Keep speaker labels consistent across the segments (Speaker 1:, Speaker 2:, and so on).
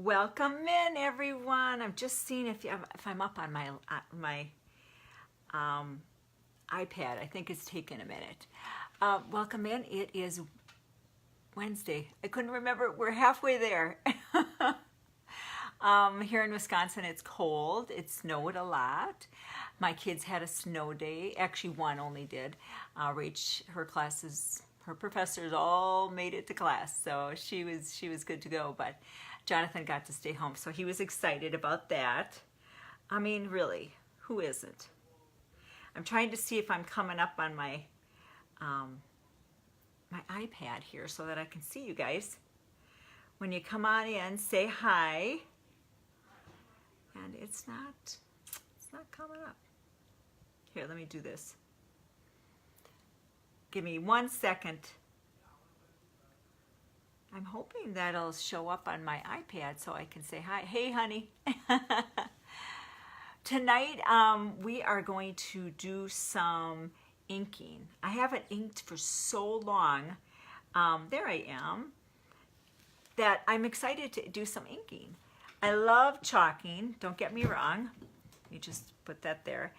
Speaker 1: Welcome in, everyone. I'm just seeing if I'm up on my iPad. I think it's taken a minute. Welcome in. It is Wednesday. I couldn't remember. We're halfway there. Here in Wisconsin, it's cold. It snowed a lot. My kids had a snow day. Actually, one only did. Her professors all made it to class, so she was good to go. But Jonathan got to stay home, so he was excited about that. I mean, really, who isn't? I'm trying to see if I'm coming up on my my iPad here so that I can see you guys. When you come on in, say hi. And it's not coming up. Here, let me do this. Give me 1 second. I'm hoping that'll show up on my iPad so I can say hi. Hey, honey. Tonight, we are going to do some inking. I haven't inked for so long. There I am. That I'm excited to do some inking. I love chalking. Don't get me wrong. Let me just put that there.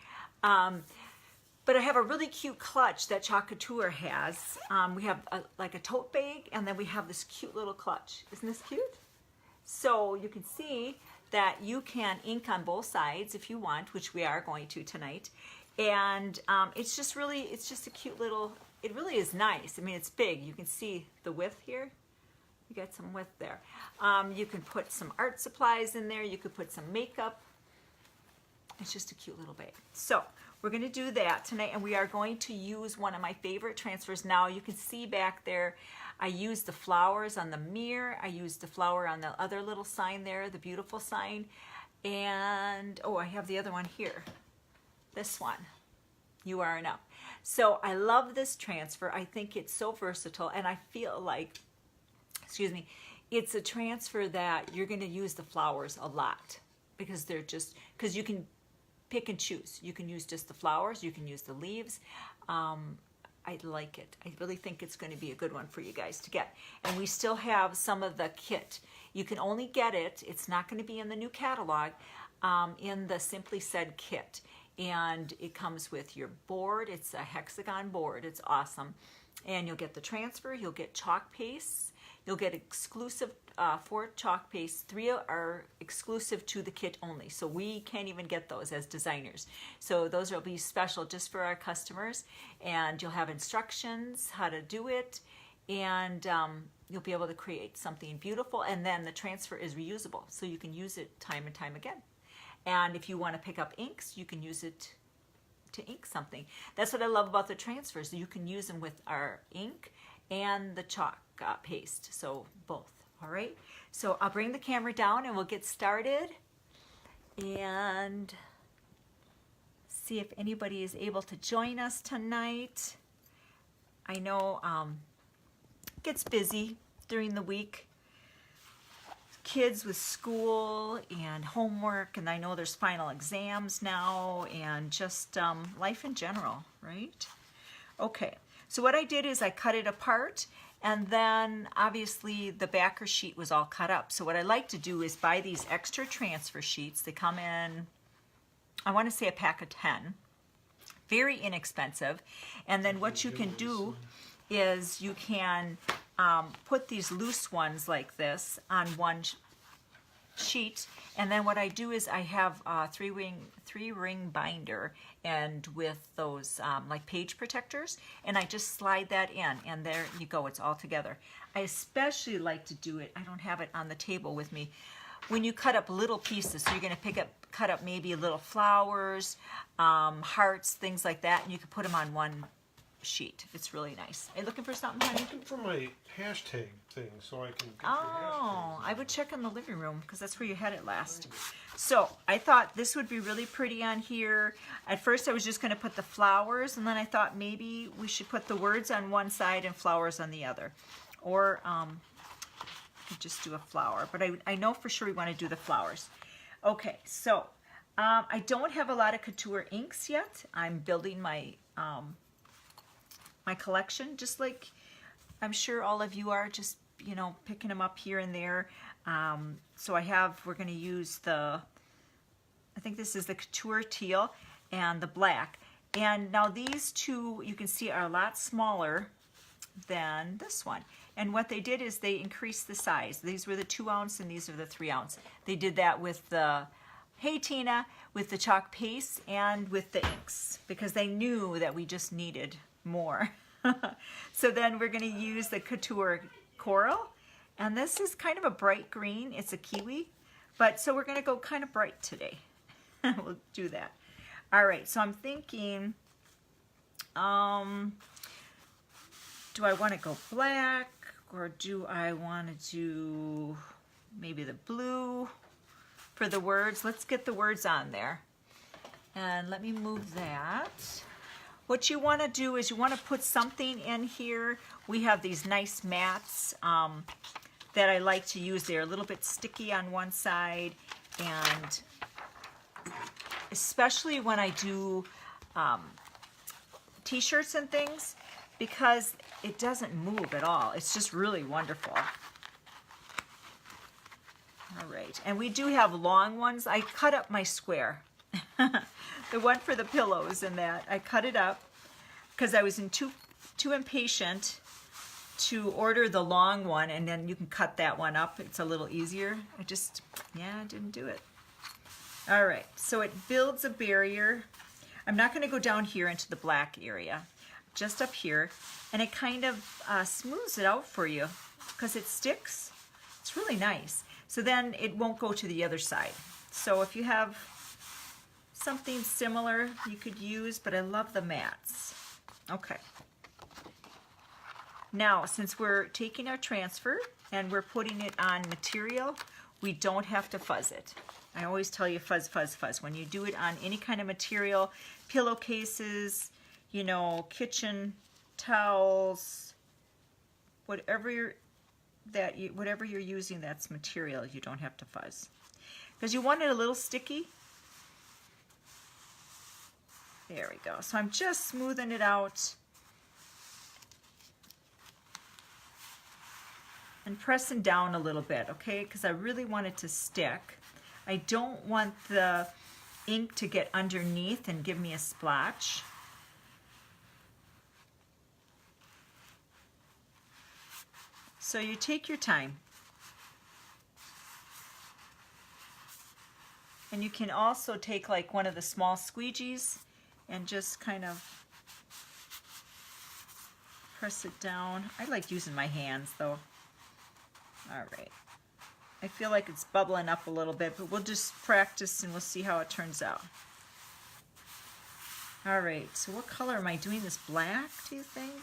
Speaker 1: But I have a really cute clutch that Couture has. We have like a tote bag, and then we have this cute little clutch. Isn't this cute? So you can see that you can ink on both sides if you want, which we are going to tonight. And it's just a cute little, it really is nice. I mean, it's big. You can see the width here. You got some width there. You can put some art supplies in there. You could put some makeup. It's just a cute little bag. So we're going to do that tonight, and we are going to use one of my favorite transfers. Now you can see back there, I used the flowers on the mirror. I used the flower on the other little sign there, the beautiful sign. And, oh, I have the other one here. This one, You Are Enough. So I love this transfer. I think it's so versatile, and I feel like, excuse me, it's a transfer that you're going to use the flowers a lot because they're just, because you can pick and choose. You can use just the flowers. You can use the leaves. I like it. I really think it's going to be a good one for you guys to get. And we still have some of the kit. You can only get it. It's not going to be in the new catalog, in the Simply Said kit. And it comes with your board. It's a hexagon board. It's awesome. And you'll get the transfer. You'll get chalk pastes. You'll get exclusive 4 chalk pastes. 3 are exclusive to the kit only. So we can't even get those as designers. So those will be special just for our customers. And you'll have instructions how to do it. And you'll be able to create something beautiful. And then the transfer is reusable. So you can use it time and time again. And if you want to pick up inks, you can use it to ink something. That's what I love about the transfers. You can use them with our ink and the chalk paste. So both. All right. So I'll bring the camera down and we'll get started and see if anybody is able to join us tonight. I know it gets busy during the week. Kids with school and homework, and I know there's final exams now, and just life in general, right? Okay, so what I did is I cut it apart, and then obviously the backer sheet was all cut up. So what I like to do is buy these extra transfer sheets. They come in, I want to say a pack of 10. Very inexpensive. And then what you can do is you can put these loose ones like this on one sheet, and then what I do is I have a three ring binder, and with those like page protectors, and I just slide that in, and there you go, it's all together. I especially like to do it, I don't have it on the table with me, when you cut up little pieces. So you're going to cut up maybe little flowers, hearts, things like that, and you can put them on one sheet. It's really nice. Are you looking for something, honey?
Speaker 2: I'm looking for my hashtag thing so I can get
Speaker 1: your hashtags. I would check in the living room because that's where you had it last. So I thought this would be really pretty on here. At first I was just going to put the flowers, and then I thought maybe we should put the words on one side and flowers on the other. Or just do a flower. But I know for sure we want to do the flowers. Okay, so I don't have a lot of couture inks yet. I'm building my my collection, just like I'm sure all of you are, just you know, picking them up here and there. So we're going to use I think this is the Couture Teal and the black. And now these two, you can see, are a lot smaller than this one. And what they did is they increased the size. These were the 2 ounce and these are the 3 ounce. They did that with the Hey Tina, with the chalk paste and with the inks, because they knew that we just needed more. So then we're going to use the Couture Coral, and this is kind of a bright green. It's a kiwi, but so we're going to go kind of bright today. We'll do that. All right, so I'm thinking, do I want to go black, or do I want to do maybe the blue for the words? Let's get the words on there. And let me move that. What you want to do is you want to put something in here. We have these nice mats that I like to use. They're a little bit sticky on one side, and especially when I do t-shirts and things, because it doesn't move at all. It's just really wonderful. All right, and we do have long ones. I cut up my square. The one for the pillows and that, I cut it up because I was too impatient to order the long one, and then you can cut that one up. It's a little easier. I didn't do it. All right, so it builds a barrier. I'm not going to go down here into the black area, just up here, and it kind of smooths it out for you because it sticks. It's really nice. So then it won't go to the other side. So if you have something similar you could use, but I love the mats. Okay. Now, since we're taking our transfer and we're putting it on material, we don't have to fuzz it. I always tell you fuzz, fuzz, fuzz. When you do it on any kind of material, pillowcases, you know, kitchen towels, whatever you're using that's material, you don't have to fuzz. Because you want it a little sticky. There we go. So I'm just smoothing it out and pressing down a little bit, okay? Because I really want it to stick. I don't want the ink to get underneath and give me a splotch. So you take your time. And you can also take like one of the small squeegees and just kind of press it down. I like using my hands though. All right. I feel like it's bubbling up a little bit, but we'll just practice and we'll see how it turns out. All right, so what color am I doing this? Black, do you think?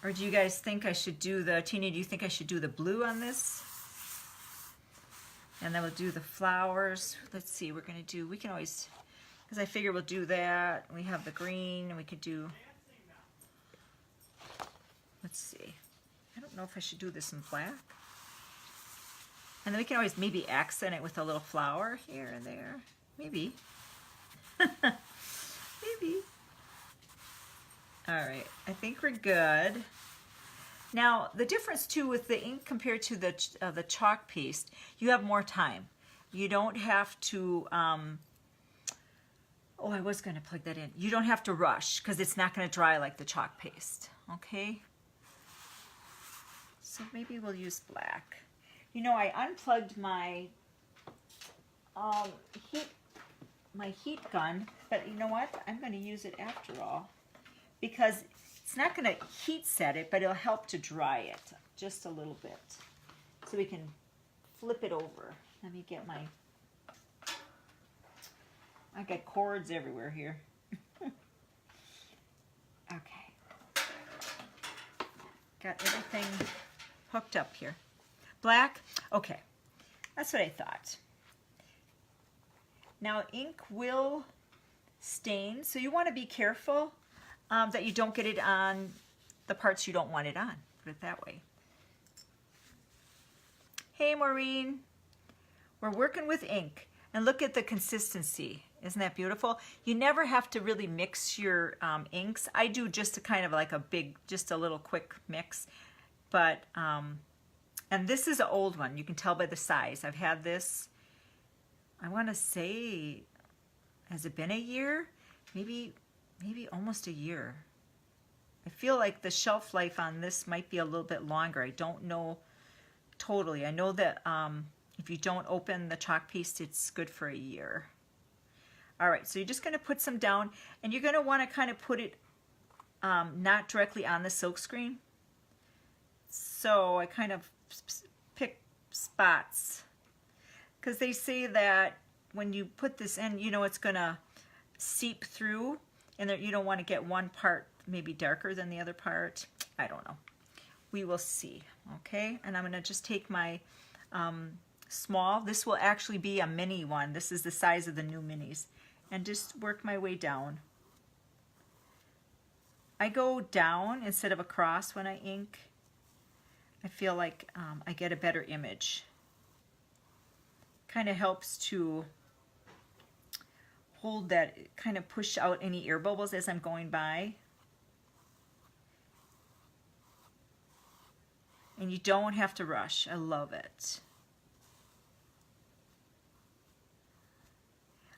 Speaker 1: Or do you guys think I should do Tina, do you think I should do the blue on this? And then we'll do the flowers. Let's see, we can always, because I figure we'll do that. We have the green, and we could do, let's see. I don't know if I should do this in black. And then we can always maybe accent it with a little flower here and there. Maybe. Maybe. All right, I think we're good. Now, the difference too with the ink compared to the chalk paste, you have more time. You don't have to, oh, I was gonna plug that in. You don't have to rush because it's not gonna dry like the chalk paste, okay? So maybe we'll use black. You know, I unplugged my heat gun, but you know what? I'm gonna use it after all, because it's not going to heat set it, but it'll help to dry it just a little bit. So we can flip it over. Let me get I got cords everywhere here. Okay. Got everything hooked up here. Black? Okay. That's what I thought. Now ink will stain, so you want to be careful that you don't get it on the parts you don't want it on. Put it that way. Hey Maureen, we're working with ink, and look at the consistency. Isn't that beautiful? You never have to really mix your inks. I do just a kind of like a big, just a little quick mix. But, and this is an old one. You can tell by the size. I've had this, I want to say, has it been a year? Maybe almost a year. I feel like the shelf life on this might be a little bit longer. I don't know totally. I know that if you don't open the chalk paste, it's good for a year. All right, so you're just going to put some down, and you're going to want to kind of put it not directly on the silk screen. So I kind of pick spots, because they say that when you put this in, you know, it's going to seep through, and that you don't want to get one part maybe darker than the other part. I don't know. We will see. Okay, and I'm going to just take my small. This will actually be a mini one. This is the size of the new minis. And just work my way down. I go down instead of across when I ink. I feel like I get a better image. Kind of helps to hold that, kind of push out any air bubbles as I'm going by. And you don't have to rush. I love it.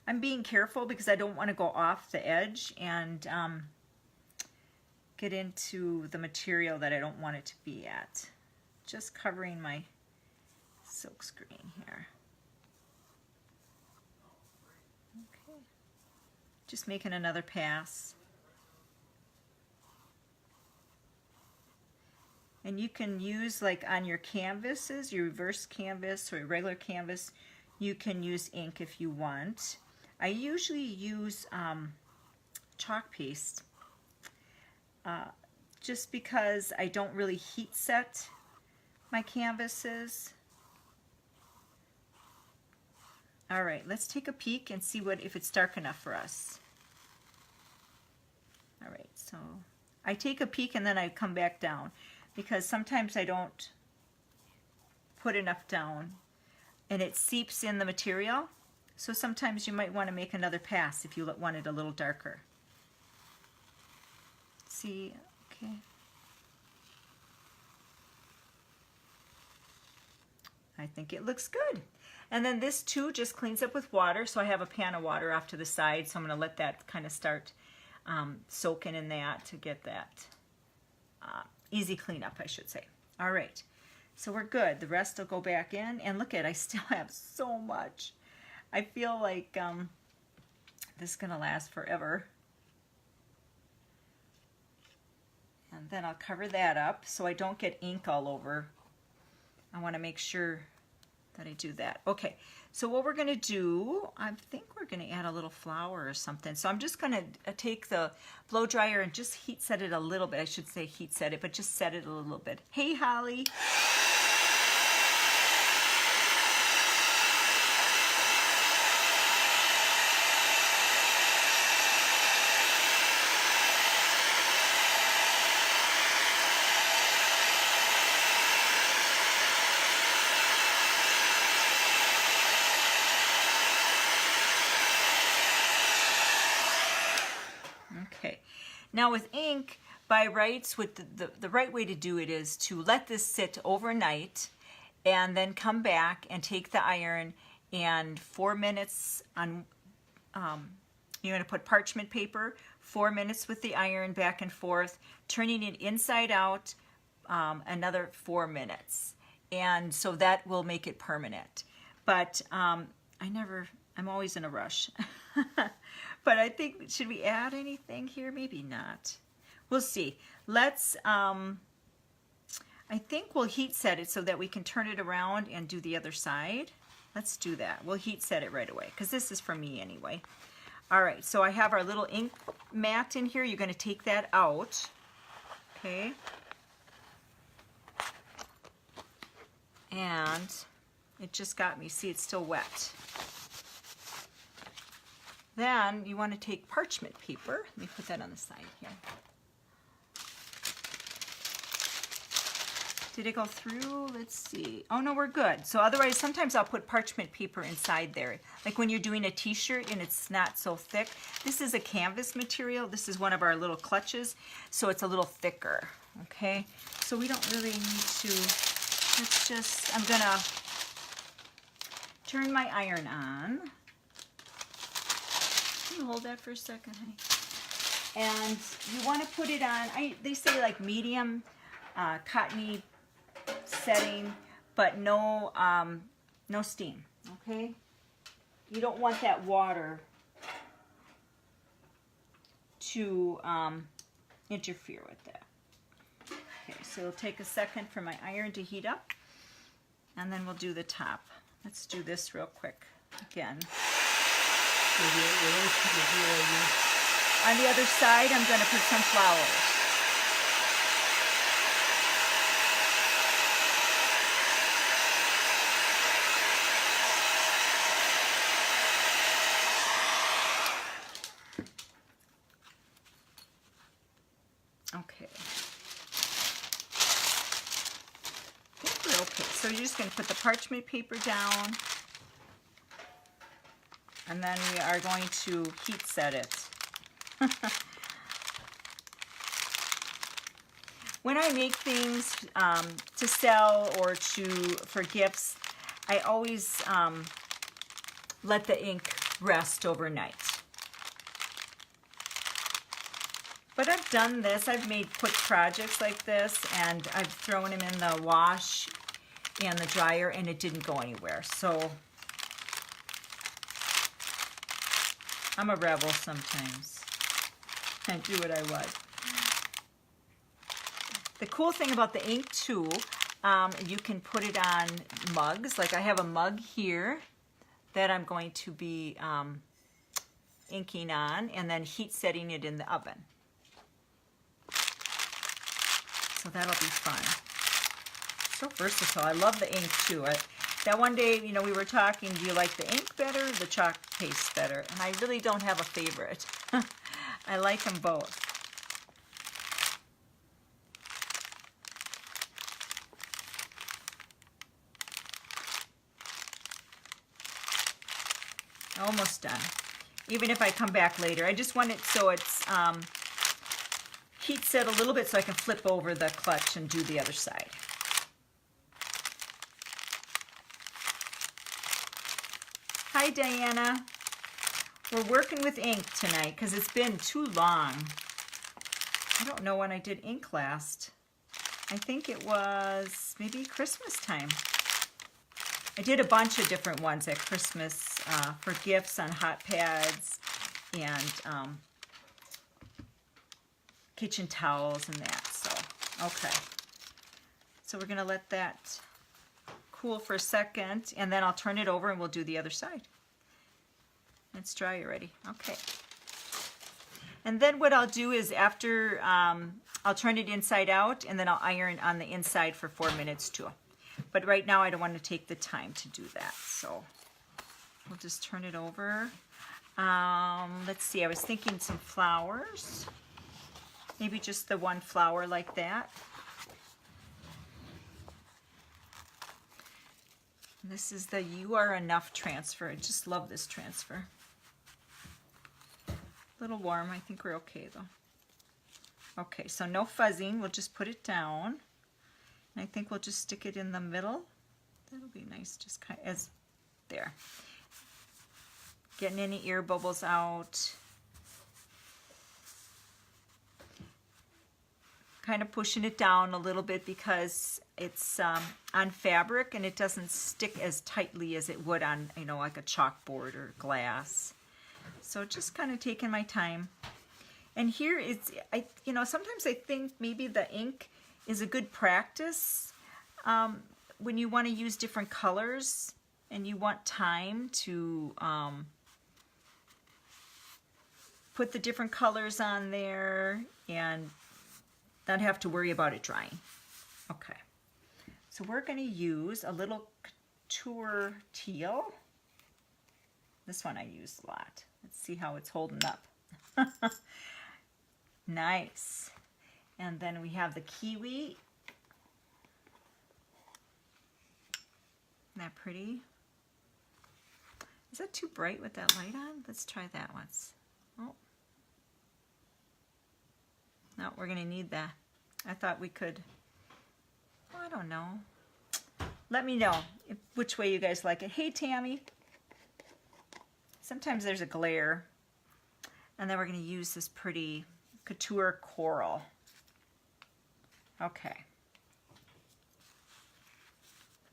Speaker 1: I'm being careful because I don't want to go off the edge and get into the material that I don't want it to be at. Just covering my silk screen here. Okay. Just making another pass. And you can use, like on your canvases, your reverse canvas or your regular canvas, you can use ink if you want. I usually use chalk paste just because I don't really heat set my canvases. All right, let's take a peek and see if it's dark enough for us. All right, so I take a peek and then I come back down, because sometimes I don't put enough down and it seeps in the material. So sometimes you might want to make another pass if you want it a little darker. See, okay. I think it looks good. And then this too just cleans up with water. So I have a pan of water off to the side. So I'm going to let that kind of start soaking in that to get that easy cleanup, I should say. All right. So we're good. The rest will go back in. And look at, I still have so much. I feel like this is going to last forever. And then I'll cover that up so I don't get ink all over. I want to make sure that I do that. Okay, so what we're going to do, I think we're going to add a little flour or something. So I'm just going to take the blow dryer and just heat set it a little bit. I should say heat set it, but just set it a little bit. Hey, Holly. Okay, now with ink, by rights, with the right way to do it is to let this sit overnight and then come back and take the iron and 4 minutes on, you're going to put parchment paper, 4 minutes with the iron back and forth, turning it inside out another 4 minutes. And so that will make it permanent. But I'm always in a rush. But I think, should we add anything here? Maybe not. We'll see. Let's, I think we'll heat set it so that we can turn it around and do the other side. Let's do that. We'll heat set it right away because this is for me anyway. All right, so I have our little ink mat in here. You're going to take that out. Okay. And it just got me. See, it's still wet. Then you want to take parchment paper. Let me put that on the side here. Did it go through? Let's see. Oh no, we're good. So otherwise, sometimes I'll put parchment paper inside there. Like when you're doing a t-shirt and it's not so thick. This is a canvas material. This is one of our little clutches. So it's a little thicker, okay? So we don't really need to, let's just, I'm gonna turn my iron on. Can you hold that for a second, honey? And you wanna put it on, they say like medium, cottony setting, but no no steam, okay? You don't want that water to interfere with that. Okay, so it'll take a second for my iron to heat up, and then we'll do the top. Let's do this real quick again. On the other side, I'm going to put some flowers. Okay. I think we're okay. So you're just going to put the parchment paper down, and then we are going to heat set it. When I make things to sell or for gifts, I always let the ink rest overnight. But I've done this, I've made quick projects like this, and I've thrown them in the wash and the dryer, and it didn't go anywhere. So I'm a rebel sometimes. I do what I want. The cool thing about the ink too, you can put it on mugs. Like I have a mug here that I'm going to be inking on, and then heat setting it in the oven. So that'll be fun. So versatile. I love the ink too. That one day, you know, we were talking, do you like the ink better or the chalk paste better? And I really don't have a favorite. I like them both. Almost done. Even if I come back later. I just want it so it's heat set a little bit so I can flip over the clutch and do the other side. Hi Diana. We're working with ink tonight because it's been too long. I don't know when I did ink last. I think it was maybe Christmas time. I did a bunch of different ones at Christmas for gifts on hot pads and kitchen towels and that. So, okay. So we're going to let that cool for a second, and then I'll turn it over and we'll do the other side. It's dry already. Okay. And then what I'll do is after, I'll turn it inside out, and then I'll iron on the inside for 4 minutes too. But right now I don't want to take the time to do that. So we'll just turn it over. Let's see, I was thinking some flowers. Maybe just the one flower like that. This is the You Are Enough transfer. I just love this transfer. A little warm. I think we're okay though. Okay, so no fuzzing. We'll just put it down. And I think we'll just stick it in the middle. That'll be nice, just kind of as there. Getting any air bubbles out. Kind of pushing it down a little bit because it's on fabric and it doesn't stick as tightly as it would on, you know, like a chalkboard or glass. So just kind of taking my time. And here it's, you know, sometimes I think maybe the ink is a good practice when you want to use different colors and you want time to put the different colors on there and not have to worry about it drying. Okay, so we're going to use a little couture teal. This one I use a lot. Let's see how it's holding up. Nice. And then we have the kiwi. Isn't that pretty? Is that too bright with that light on? Let's try that once. Oh. No, we're going to need that. I thought we could, I don't know. Let me know which way you guys like it. Hey, Tammy. Sometimes there's a glare. And then we're going to use this pretty couture coral. Okay.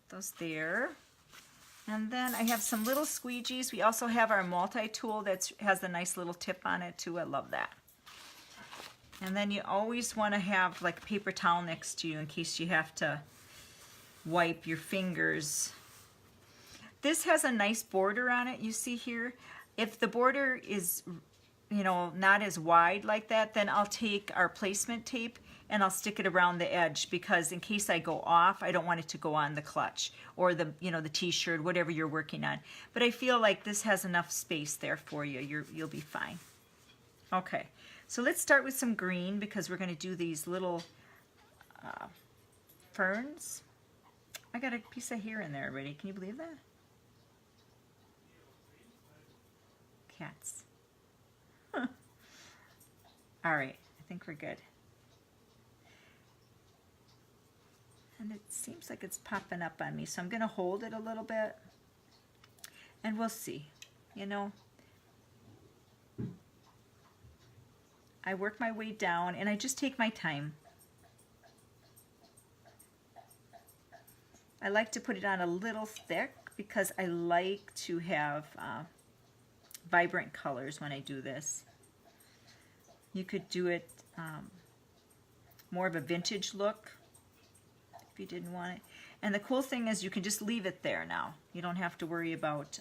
Speaker 1: Put those there. And then I have some little squeegees. We also have our multi-tool that has a nice little tip on it too. I love that. And then you always want to have like a paper towel next to you in case you have to wipe your fingers. This has a nice border on it, you see here. If the border is, you know, not as wide like that, then I'll take our placement tape and I'll stick it around the edge, because in case I go off, I don't want it to go on the clutch or the, you know, the t-shirt, whatever you're working on. But I feel like this has enough space there for you. You'll be fine. Okay, so let's start with some green, because we're going to do these little ferns. I got a piece of hair in there already. Can you believe that? Cats. Huh. All right, I think we're good. And it seems like it's popping up on me, so I'm going to hold it a little bit, and we'll see. You know, I work my way down, and I just take my time. I like to put it on a little thick because I like to have vibrant colors when I do this. You could do it more of a vintage look if you didn't want it. And the cool thing is you can just leave it there now. You don't have to worry about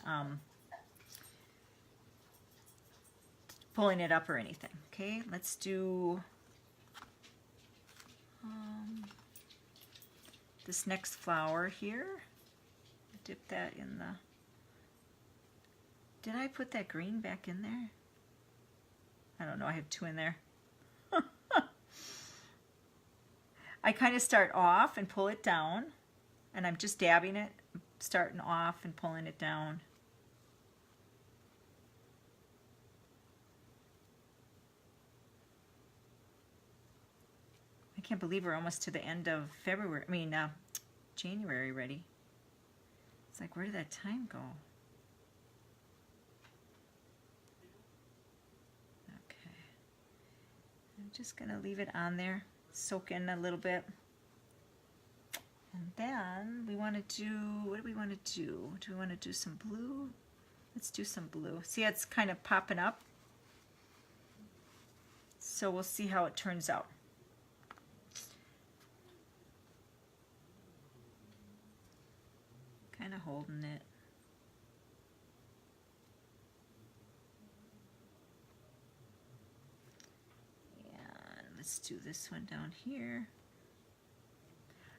Speaker 1: pulling it up or anything. Okay, let's do this next flower here. Dip that in the... Did I put that green back in there? I don't know, I have two in there. I kind of start off and pull it down, and I'm just dabbing it, starting off and pulling it down. I can't believe we're almost to the end of February, January already. It's like, where did that time go? Okay. I'm just going to leave it on there, soak in a little bit. And then we want to do, what do we want to do? Do we want to do some blue? Let's do some blue. See, it's kind of popping up. So we'll see how it turns out. Kind of holding it. And let's do this one down here.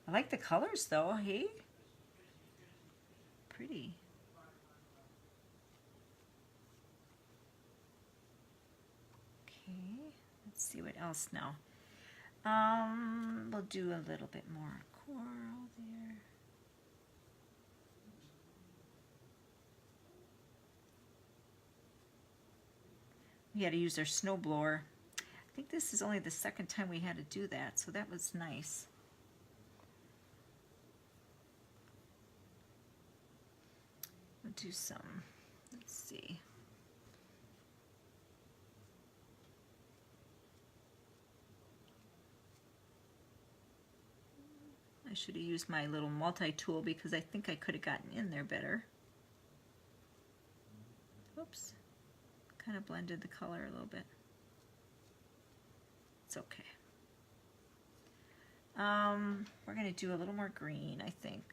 Speaker 1: I like the colors though, hey? Pretty. Okay, let's see what else now. We'll do a little bit more coral there. We had to use our snow blower. I think this is only the second time we had to do that, so that was nice. We'll do some, let's see. I should have used my little multi-tool because I think I could have gotten in there better. Whoops. Kind of blended the color a little bit. It's okay. We're going to do a little more green, I think.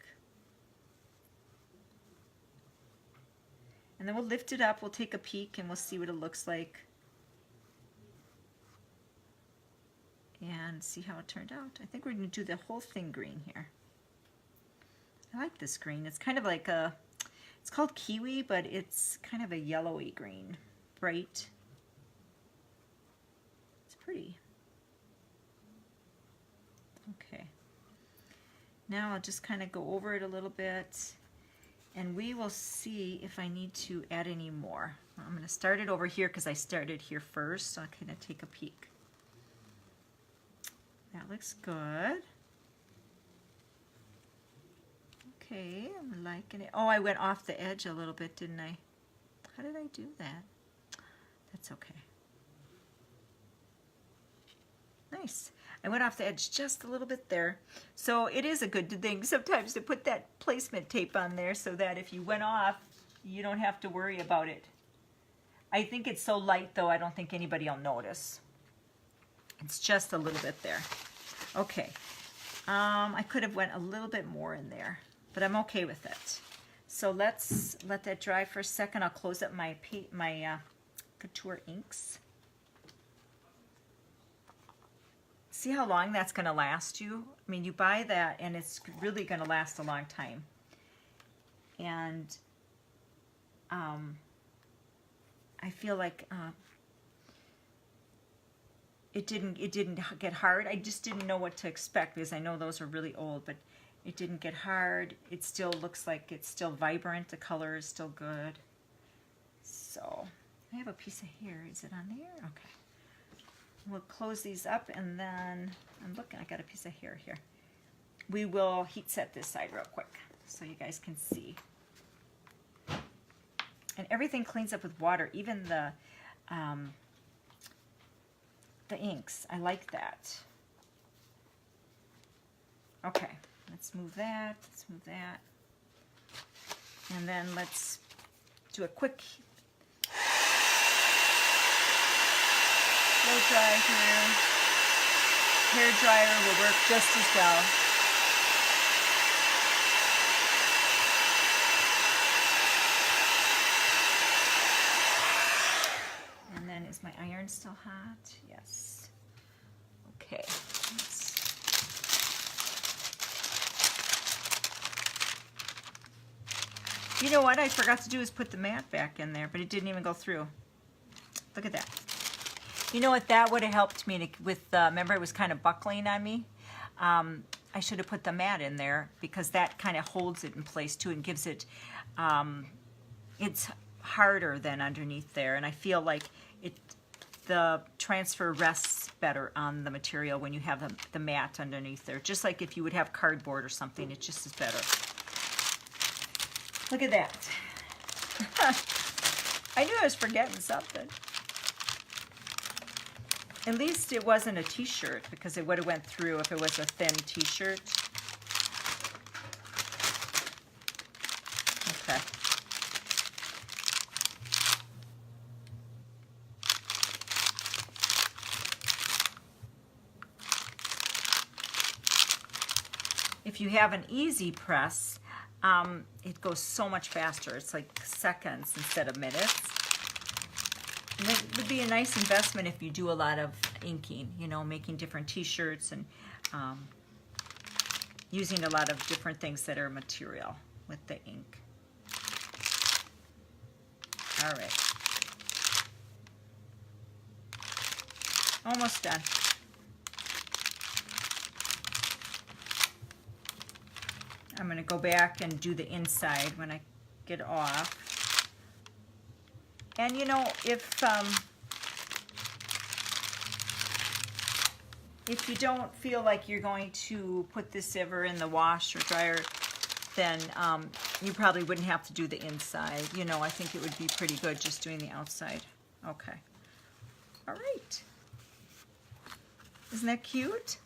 Speaker 1: And then we'll lift it up, we'll take a peek, and we'll see what it looks like. And see how it turned out. I think we're going to do the whole thing green here. I like this green. It's kind of like a, it's called kiwi, but it's kind of a yellowy green. Bright. It's pretty. Okay. Now I'll just kind of go over it a little bit. And we will see if I need to add any more. I'm going to start it over here because I started here first, so I'll kind of take a peek. That looks good. Okay, I'm liking it. Oh, I went off the edge a little bit, didn't I? How did I do that? That's okay. Nice. I went off the edge just a little bit there. So it is a good thing sometimes to put that placement tape on there so that if you went off, you don't have to worry about it. I think it's so light though, I don't think anybody will notice. It's just a little bit there. Okay. I could have went a little bit more in there, but I'm okay with it. So let's let that dry for a second. I'll close up my couture inks. See how long that's going to last you? I mean, you buy that and it's really going to last a long time. And I feel like it didn't get hard. I just didn't know what to expect because I know those are really old, but it didn't get hard. It still looks like it's still vibrant. The color is still good. So I have a piece of hair. Is it on there? Okay. We'll close these up and then I'm looking. I got a piece of hair here. We will heat set this side real quick so you guys can see. And everything cleans up with water, even the inks. I like that. Okay, let's move that. Let's move that. And then let's do a quick blow dry here. Hair dryer will work just as well. And then is my iron still hot? Yes. Okay. You know what I forgot to do is put the mat back in there, but it didn't even go through. Look at that. You know what, that would have helped me with, remember it was kind of buckling on me? I should have put the mat in there because that kind of holds it in place too and gives it, it's harder than underneath there, and I feel like the transfer rests better on the material when you have the mat underneath there. Just like if you would have cardboard or something, it just is better. Look at that. I knew I was forgetting something. At least it wasn't a t-shirt because it would have went through if it was a thin t-shirt. Okay. If you have an easy press, it goes so much faster. It's like seconds instead of minutes. And it would be a nice investment if you do a lot of inking, you know, making different t-shirts and using a lot of different things that are material with the ink. All right. Almost done. I'm going to go back and do the inside when I get off. And you know, if you don't feel like you're going to put this ever in the wash or dryer, then you probably wouldn't have to do the inside. You know, I think it would be pretty good just doing the outside. Okay. All right. Isn't that cute?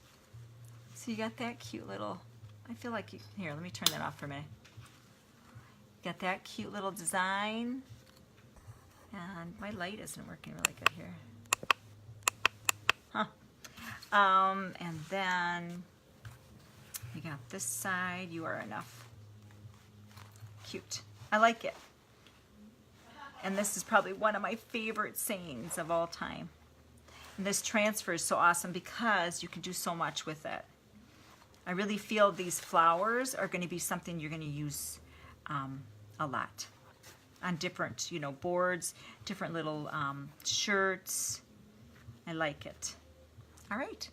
Speaker 1: So you got that cute little... I feel like here, let me turn that off for a minute. Got that cute little design. And my light isn't working really good here. Huh. And then you got this side. You are enough. Cute. I like it. And this is probably one of my favorite sayings of all time. And this transfer is so awesome because you can do so much with it. I really feel these flowers are going to be something you're going to use a lot on different, you know, boards, different little shirts. I like it. All right.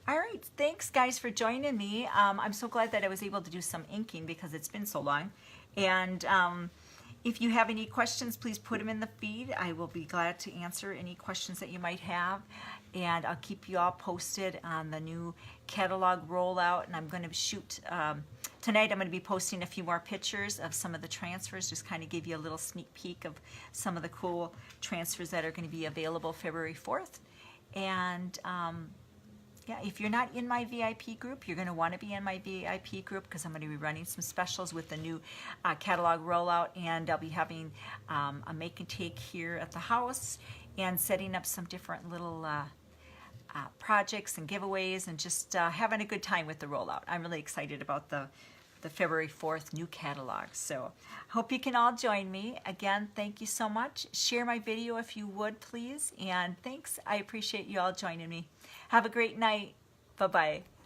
Speaker 1: All right. Thanks, guys, for joining me. I'm so glad that I was able to do some inking because it's been so long. And if you have any questions, please put them in the feed. I will be glad to answer any questions that you might have. And I'll keep you all posted on the new catalog rollout. And I'm going to shoot, tonight I'm going to be posting a few more pictures of some of the transfers, just kind of give you a little sneak peek of some of the cool transfers that are going to be available February 4th. And yeah, if you're not in my VIP group, you're going to want to be in my VIP group because I'm going to be running some specials with the new catalog rollout, and I'll be having a make and take here at the house and setting up some different little projects and giveaways and just having a good time with the rollout. I'm really excited about the February 4th new catalog. So I hope you can all join me. Again, thank you so much. Share my video if you would, please. And thanks. I appreciate you all joining me. Have a great night. Bye-bye.